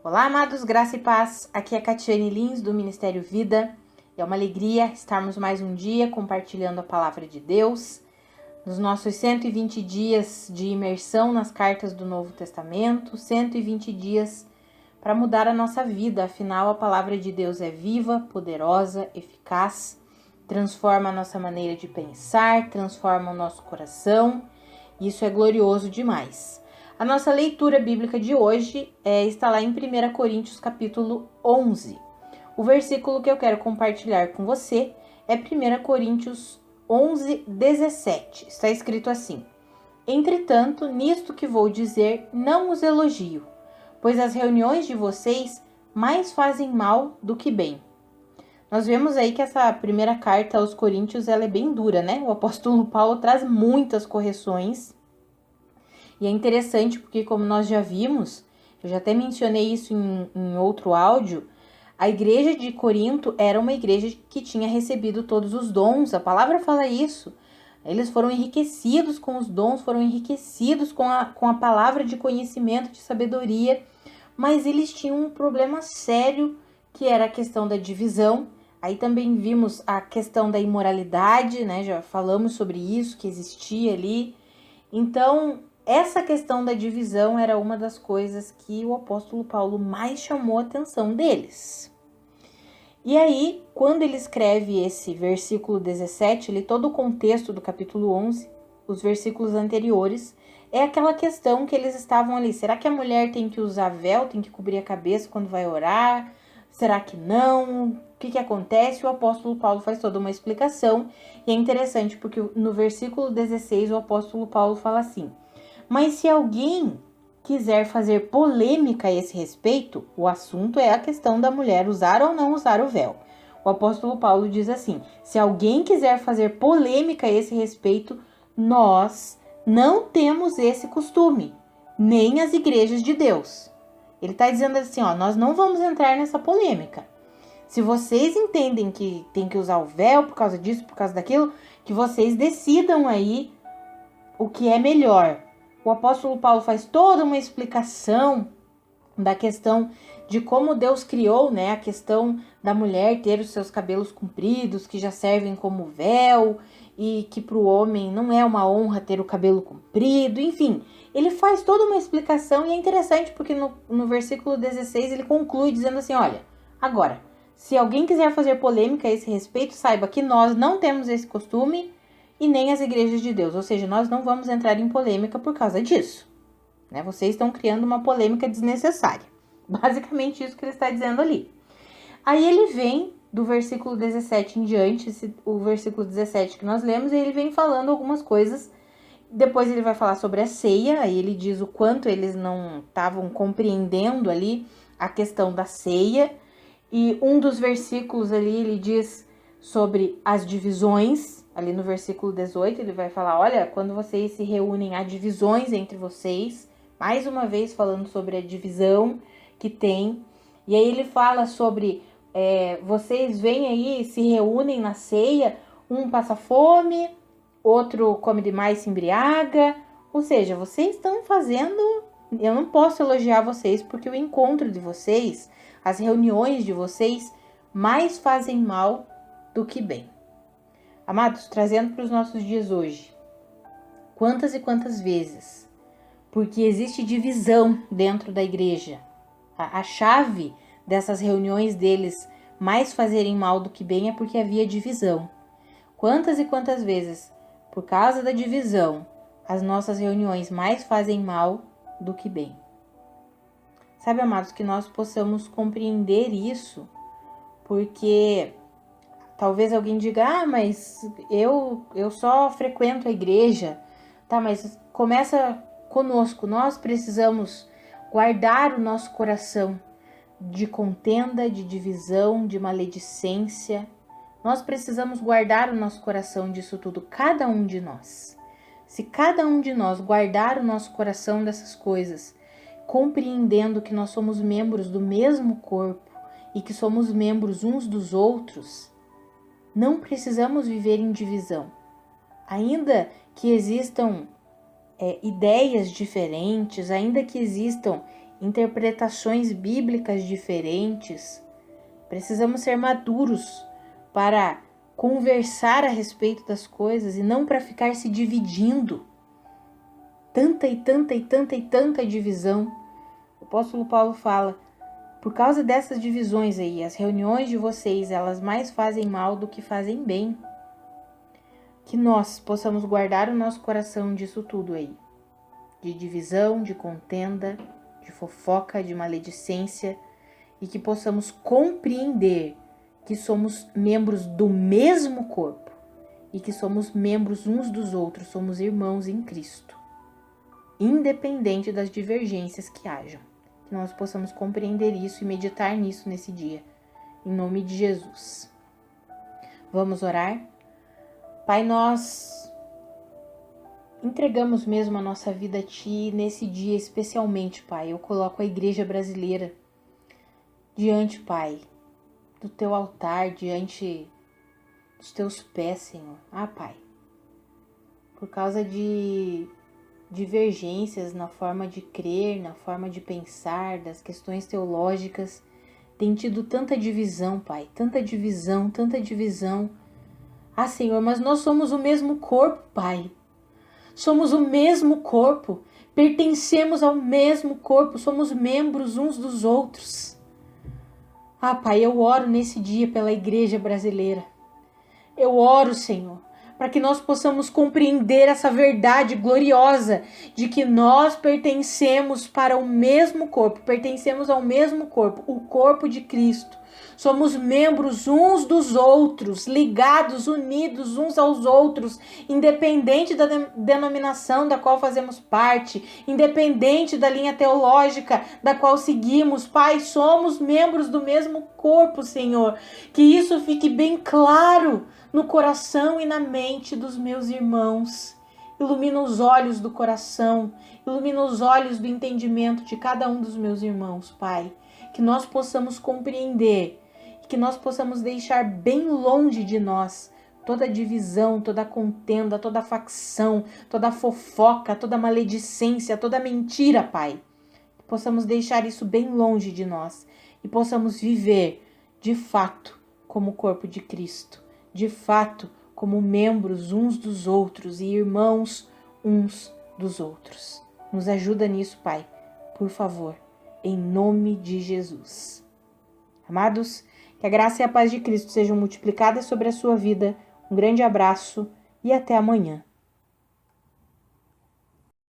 Olá, amados, graça e paz. Aqui é Catiane Lins, do Ministério Vida. É uma alegria estarmos mais um dia compartilhando a palavra de Deus. Nos nossos 120 dias de imersão nas cartas do Novo Testamento, 120 dias para mudar a nossa vida. Afinal, a palavra de Deus é viva, poderosa, eficaz, transforma a nossa maneira de pensar, transforma o nosso coração. Isso é glorioso demais. A nossa leitura bíblica de hoje está lá em 1 Coríntios capítulo 11. O versículo que eu quero compartilhar com você é 1 Coríntios 11, 17. Está escrito assim: Entretanto, nisto que vou dizer, não os elogio, pois as reuniões de vocês mais fazem mal do que bem. Nós vemos aí que essa primeira carta aos Coríntios ela é bem dura, né? O apóstolo Paulo traz muitas correções. E é interessante porque, como nós já vimos, eu já até mencionei isso em outro áudio, a igreja de Corinto era uma igreja que tinha recebido todos os dons, a palavra fala isso. Eles foram enriquecidos com os dons, foram enriquecidos com a palavra de conhecimento, de sabedoria, mas eles tinham um problema sério, que era a questão da divisão. Aí também vimos a questão da imoralidade, né? Já falamos sobre isso, que existia ali. Então, essa questão da divisão era uma das coisas que o apóstolo Paulo mais chamou a atenção deles. E aí, quando ele escreve esse versículo 17, todo o contexto do capítulo 11, os versículos anteriores, é aquela questão que eles estavam ali. Será que a mulher tem que usar véu, tem que cobrir a cabeça quando vai orar? Será que não? O que acontece? O apóstolo Paulo faz toda uma explicação. E é interessante porque no versículo 16 o apóstolo Paulo fala assim: Mas se alguém quiser fazer polêmica a esse respeito, o assunto é a questão da mulher usar ou não usar o véu. O apóstolo Paulo diz assim: se alguém quiser fazer polêmica a esse respeito, nós não temos esse costume, nem as igrejas de Deus. Ele está dizendo assim, nós não vamos entrar nessa polêmica. Se vocês entendem que tem que usar o véu por causa disso, por causa daquilo, que vocês decidam aí o que é melhor. O apóstolo Paulo faz toda uma explicação da questão de como Deus criou, né? A questão da mulher ter os seus cabelos compridos, que já servem como véu, e que para o homem não é uma honra ter o cabelo comprido, enfim. Ele faz toda uma explicação e é interessante porque no versículo 16 ele conclui dizendo assim, olha, agora, se alguém quiser fazer polêmica a esse respeito, saiba que nós não temos esse costume e nem as igrejas de Deus, ou seja, nós não vamos entrar em polêmica por causa disso. Né? Vocês estão criando uma polêmica desnecessária. Basicamente isso que ele está dizendo ali. Aí ele vem do versículo 17 em diante, o versículo 17 que nós lemos, e ele vem falando algumas coisas. Depois ele vai falar sobre a ceia, aí ele diz o quanto eles não estavam compreendendo ali a questão da ceia. E um dos versículos ali ele diz sobre as divisões. Ali no versículo 18 ele vai falar, olha, quando vocês se reúnem, há divisões entre vocês. Mais uma vez falando sobre a divisão que tem. E aí ele fala sobre, vocês vêm aí, se reúnem na ceia, um passa fome, outro come demais, se embriaga. Ou seja, vocês estão fazendo... Eu não posso elogiar vocês porque o encontro de vocês, as reuniões de vocês, mais fazem mal do que bem. Amados, trazendo para os nossos dias hoje, quantas e quantas vezes, porque existe divisão dentro da igreja, a chave dessas reuniões deles mais fazerem mal do que bem é porque havia divisão. Quantas e quantas vezes, por causa da divisão, as nossas reuniões mais fazem mal do que bem. Sabe, amados, que nós possamos compreender isso, porque talvez alguém diga, mas eu só frequento a igreja, tá, mas começa conosco, nós precisamos guardar o nosso coração de contenda, de divisão, de maledicência. Nós precisamos guardar o nosso coração disso tudo, cada um de nós. Se cada um de nós guardar o nosso coração dessas coisas, compreendendo que nós somos membros do mesmo corpo e que somos membros uns dos outros, não precisamos viver em divisão. Ainda que existam ideias diferentes, ainda que existam interpretações bíblicas diferentes. Precisamos ser maduros para conversar a respeito das coisas e não para ficar se dividindo. Tanta divisão. O apóstolo Paulo fala, por causa dessas divisões aí, as reuniões de vocês, elas mais fazem mal do que fazem bem. Que nós possamos guardar o nosso coração disso tudo aí. De divisão, de contenda, de fofoca, de maledicência, e que possamos compreender que somos membros do mesmo corpo e que somos membros uns dos outros, somos irmãos em Cristo, independente das divergências que hajam. Que nós possamos compreender isso e meditar nisso nesse dia, em nome de Jesus. Vamos orar? Pai, nós entregamos mesmo a nossa vida a Ti nesse dia especialmente, Pai. Eu coloco a igreja brasileira diante, Pai, do Teu altar, diante dos Teus pés, Senhor. Pai, por causa de divergências na forma de crer, na forma de pensar, das questões teológicas, tem tido tanta divisão, Pai, tanta divisão. Senhor, mas nós somos o mesmo corpo, Pai. Somos o mesmo corpo, pertencemos ao mesmo corpo, somos membros uns dos outros. Pai, eu oro nesse dia pela igreja brasileira. Eu oro, Senhor, para que nós possamos compreender essa verdade gloriosa de que nós pertencemos para o mesmo corpo, pertencemos ao mesmo corpo, o corpo de Cristo. Somos membros uns dos outros, ligados, unidos uns aos outros, independente da denominação da qual fazemos parte, independente da linha teológica da qual seguimos. Pai, somos membros do mesmo corpo, Senhor. Que isso fique bem claro no coração e na mente dos meus irmãos. Ilumina os olhos do coração, ilumina os olhos do entendimento de cada um dos meus irmãos, Pai. Que nós possamos compreender, que nós possamos deixar bem longe de nós toda divisão, toda contenda, toda facção, toda fofoca, toda maledicência, toda mentira, Pai. Que possamos deixar isso bem longe de nós e possamos viver, de fato, como o corpo de Cristo, de fato, como membros uns dos outros e irmãos uns dos outros. Nos ajuda nisso, Pai, por favor, em nome de Jesus. Amados, que a graça e a paz de Cristo sejam multiplicadas sobre a sua vida. Um grande abraço e até amanhã.